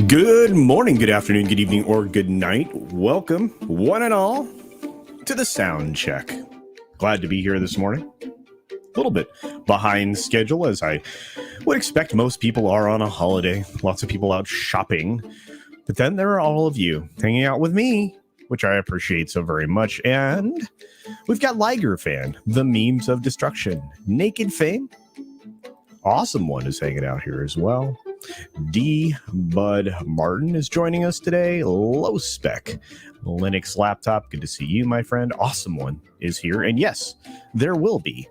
Good morning, good afternoon, good evening, or good night. Welcome, one and all, to the sound check. Glad to be here this morning. A little bit behind schedule, as I would expect. Most people are on a holiday. Lots of people out shopping. But then there are all of you hanging out with me, which I appreciate so very much. And we've got Liger Fan, the memes of destruction. Naked Fame, awesome one, is hanging out here as well. D. Bud Martin is joining us today. Low Spec Linux Laptop, good to see you, my friend. Awesome one is here. And yes, there will be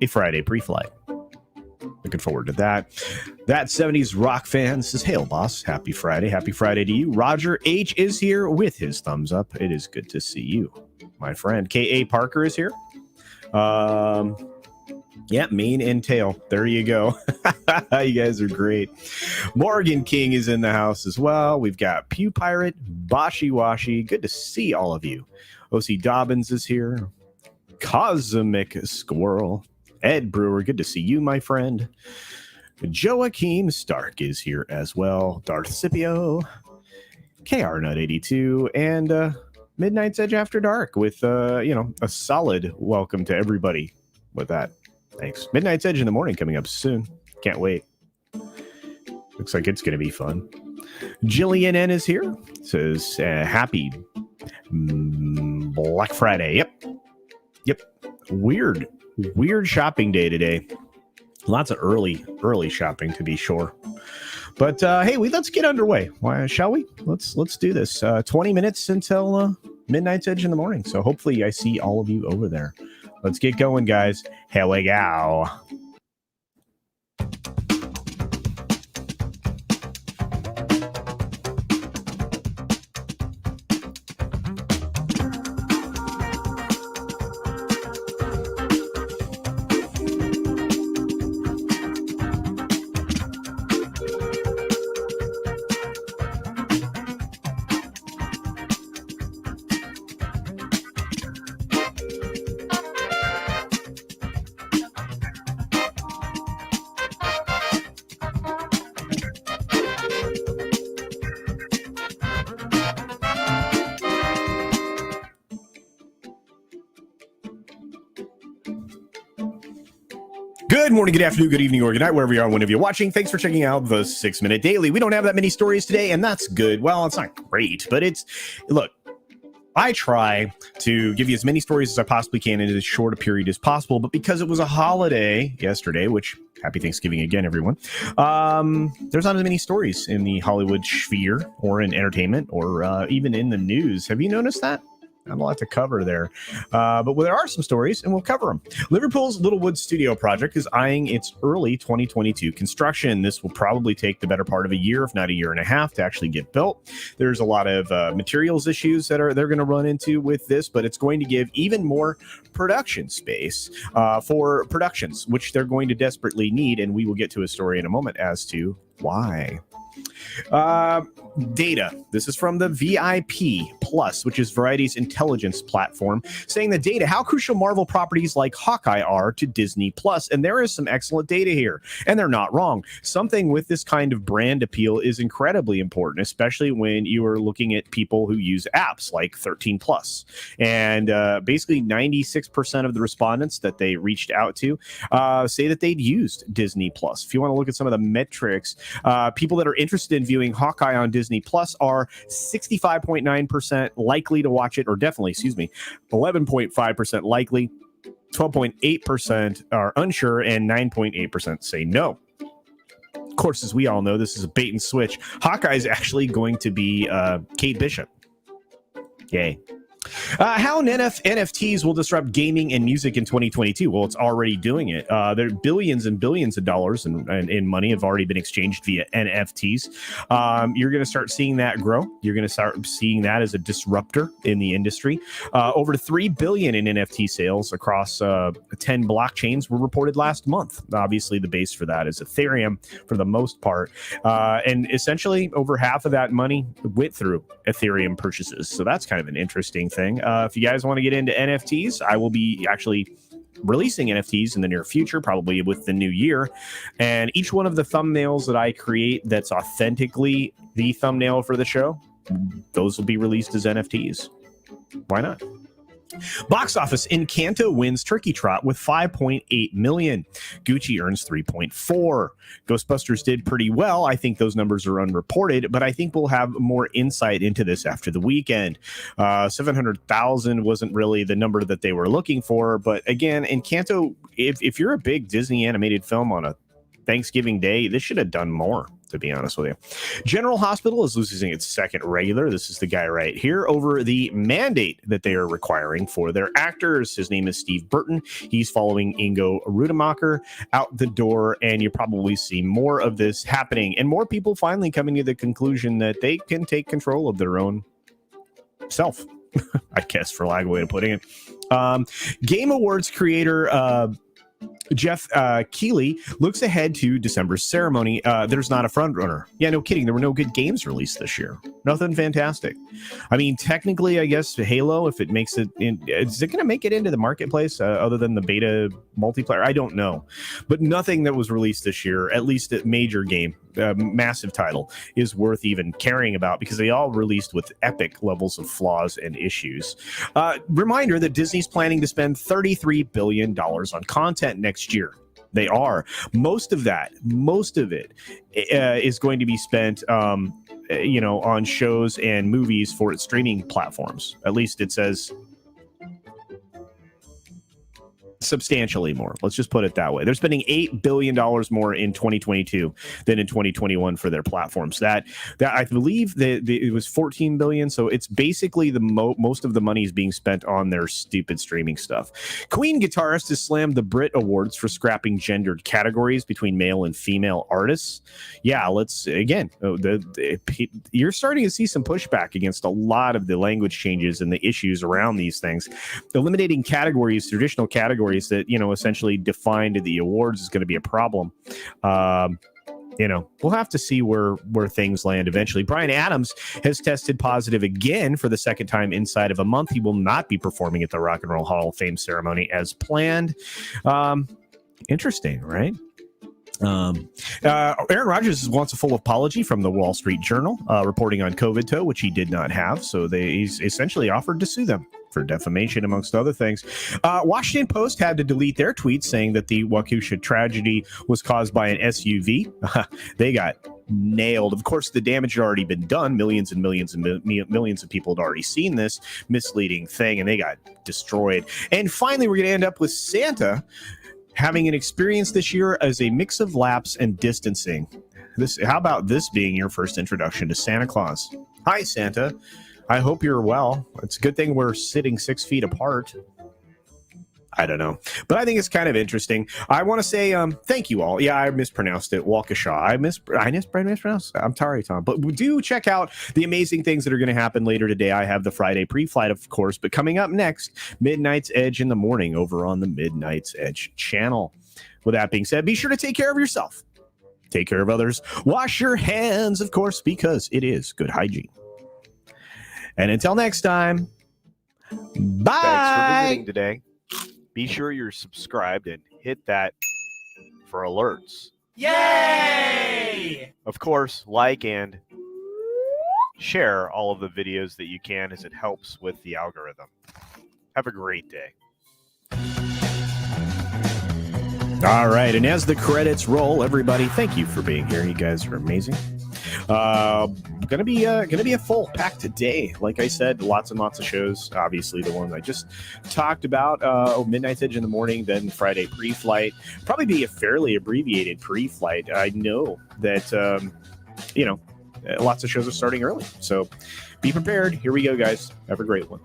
a Friday pre-flight. Looking forward to that. That 70s rock fan says, hail, boss. Happy Friday. Happy Friday to you. Roger H is here with his thumbs up. It is good to see you, my friend. K.A. Parker is here. Yeah, mane and tail. There you go. You guys are great. Morgan King is in the house as well. We've got Pew Pirate, Bashi Washi. Good to see all of you. OC Dobbins is here. Cosmic Squirrel. Ed Brewer, good to see you, my friend. Joachim Stark is here as well. Darth Scipio. KR Nut 82. And Midnight's Edge After Dark with, a solid welcome to everybody with that. Thanks. Midnight's Edge in the morning coming up soon. Can't wait. Looks like it's going to be fun. Jillian N is here. Says, happy Black Friday. Yep. Weird shopping day today. Lots of early shopping, to be sure. But hey, let's get underway. Why, shall we? Let's do this. 20 minutes until Midnight's Edge in the morning. So hopefully I see all of you over there. Let's get going, guys. Here we go. Good morning, good afternoon, good evening, or good night, wherever you are, whenever you're watching. Thanks for checking out the 6-Minute Daily. We don't have that many stories today, and that's good. Well, it's not great, but look, I try to give you as many stories as I possibly can in as short a period as possible, but because it was a holiday yesterday, which, happy Thanksgiving again, everyone, there's not as many stories in the Hollywood sphere, or in entertainment, or even in the news. Have you noticed that? Not a lot to cover there. But there are some stories, and we'll cover them. Liverpool's Littlewoods studio project is eyeing its early 2022 construction. This will probably take the better part of a year, if not a year and a half, to actually get built. There's a lot of materials issues that they're going to run into with this, but it's going to give even more production space for productions, which they're going to desperately need, and we will get to a story in a moment as to why. Data. This is from the VIP Plus, which is Variety's intelligence platform, saying the data, how crucial Marvel properties like Hawkeye are to Disney Plus. And there is some excellent data here, and they're not wrong. Something with this kind of brand appeal is incredibly important, especially when you are looking at people who use apps like 13 Plus. And basically 96% of the respondents that they reached out to say that they'd used Disney Plus. If you want to look at some of the metrics, people that are interested in viewing Hawkeye on Disney Plus are 65.9% likely to watch it, or definitely, 11.5% likely, 12.8% are unsure, and 9.8% say no. Of course, as we all know, this is a bait and switch. Hawkeye is actually going to be Kate Bishop. Yay. How NFTs will disrupt gaming and music in 2022? Well, it's already doing it. There are billions and billions of dollars in money have already been exchanged via NFTs. You're going to start seeing that grow. You're going to start seeing that as a disruptor in the industry. Over $3 billion in NFT sales across 10 blockchains were reported last month. Obviously, the base for that is Ethereum for the most part. And essentially, over half of that money went through Ethereum purchases. So that's kind of an interesting thing. If you guys want to get into NFTs, I will be actually releasing NFTs in the near future, probably with the new year. And each one of the thumbnails that I create that's authentically the thumbnail for the show, those will be released as NFTs. Why not? Box office, Encanto wins Turkey Trot with 5.8 million. Gucci earns 3.4. Ghostbusters did pretty well. I think those numbers are unreported, but I think we'll have more insight into this after the weekend. 700,000 wasn't really the number that they were looking for, but again, Encanto, if you're a big Disney animated film on a Thanksgiving Day, this should have done more, to be honest with you. General Hospital is losing its second regular. This is the guy right here over the mandate that they are requiring for their actors. His name is Steve Burton. He's following Ingo Rudemacher out the door, and you probably see more of this happening and more people finally coming to the conclusion that they can take control of their own self, I guess, for lack of a way of putting it. Game Awards creator Jeff Keighley looks ahead to December's ceremony. There's not a front runner. Yeah, no kidding. There were no good games released this year. Nothing fantastic. I mean, technically, I guess Halo, if it makes it in, is it going to make it into the marketplace other than the beta multiplayer? I don't know. But nothing that was released this year, at least a major game, massive title, is worth even caring about because they all released with epic levels of flaws and issues. Reminder that Disney's planning to spend $33 billion on content next year. They are. Most of it is going to be spent on shows and movies for its streaming platforms. At least it says substantially more. Let's just put it that way. They're spending $8 billion more in 2022 than in 2021 for their platforms. That I believe that it was $14 billion. So it's basically the most of the money is being spent on their stupid streaming stuff. Queen guitarist has slammed the Brit Awards for scrapping gendered categories between male and female artists. Yeah, let's again. You're starting to see some pushback against a lot of the language changes and the issues around these things. Eliminating categories, traditional categories that essentially defined the awards is going to be a problem. We'll have to see where things land eventually. Bryan Adams has tested positive again for the second time inside of a month. He will not be performing at the Rock and Roll Hall of Fame ceremony as planned. Interesting, right? Aaron Rodgers wants a full apology from the Wall Street Journal, reporting on COVID-19, which he did not have. So he's essentially offered to sue them for defamation, amongst other things. Washington Post had to delete their tweet saying that the Waukesha tragedy was caused by an SUV. They got nailed. Of course, the damage had already been done. Millions and millions and millions of people had already seen this misleading thing, and they got destroyed. And finally, we're going to end up with Santa having an experience this year as a mix of laps and distancing. How about this being your first introduction to Santa Claus? Hi, Santa. I hope you're well. It's a good thing we're sitting 6 feet apart. I don't know, but I think it's kind of interesting. I want to say thank you all. Yeah, I mispronounced it. Waukesha. I mispronounced. I'm sorry, Tom. But do check out the amazing things that are going to happen later today. I have the Friday pre-flight, of course, but coming up next, Midnight's Edge in the morning over on the Midnight's Edge channel. With that being said, be sure to take care of yourself. Take care of others. Wash your hands, of course, because it is good hygiene. And until next time, bye. Thanks for visiting today. Be sure you're subscribed and hit that for alerts. Yay! Of course, like and share all of the videos that you can as it helps with the algorithm. Have a great day. All right, and as the credits roll, everybody, thank you for being here. You guys are amazing. Gonna be a full packed day. Like I said, lots and lots of shows. Obviously, the one I just talked about. Midnight's Edge in the morning, then Friday pre-flight. Probably be a fairly abbreviated pre-flight. I know that lots of shows are starting early, so be prepared. Here we go, guys. Have a great one.